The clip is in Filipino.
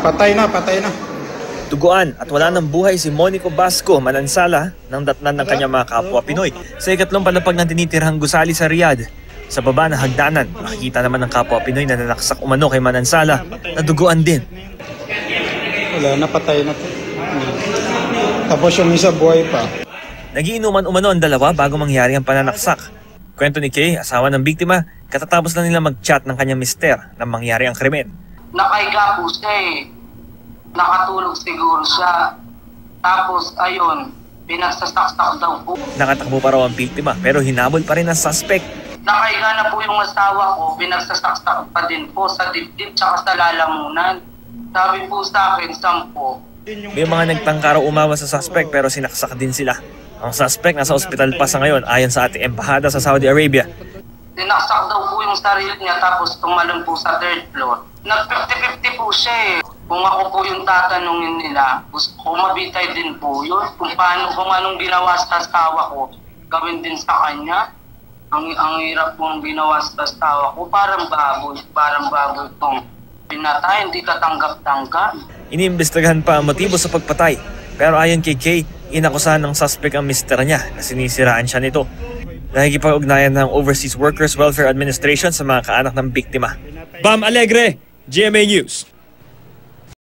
Patay na, patay na. Duguan at wala ng buhay si Monico Basco manansala ng datnan ng kanyang mga kapwa Pinoy sa ikatlong palapag ng tinitirhang gusali sa Riyadh. Sa baba ng hagdanan, makikita naman ng kapwa Pinoy na nanaksak umano kay Manansala na duguan din. Wala, napatay na. Tapos yung isa buhay pa. Nagiinuman umano ang dalawa bago mangyari ang pananaksak. Kwento ni Kay, asawa ng biktima, katatapos lang nila mag-chat ng kanyang mister nang mangyari ang krimen. Nakaiga po siya eh. Nakatulog siguro siya. Tapos ayun, pinagsasaksak daw po. Nakatakbo pa raw ang biktima pero hinabol pa rin ang suspect. Nakaiga na po yung asawa ko, pinagsasaksak pa din po sa dibdib tsaka sa lalamunan. Sabi po sa akin, 10. May mga nagtangka raw umawa sa suspect pero sinaksak din sila. Ang suspect nasa ospital pa sa ngayon ayon sa ating embahada sa Saudi Arabia. Sinaksak daw po yung sarili niya tapos tumalon po sa 3rd floor. Nag-50-50 po siya eh. Kung ako po yung tatanungin nila, gusto ko mabitay din po yun. Kung anong ginawa sa asawa ko, gawin din sa kanya. Ang hirap pong ginawa sa asawa ko, parang baboy itong pinatay, hindi katanggap-tanggap. Iniimbestigahan pa ang motibo sa pagpatay. Pero ayon kay Kay, inakusahan ng suspect ang mister niya na sinisiraan siya nito. Nakikipag-ugnayan ng Overseas Workers Welfare Administration sa mga kaanak ng biktima. Bam Alegre, GMA News.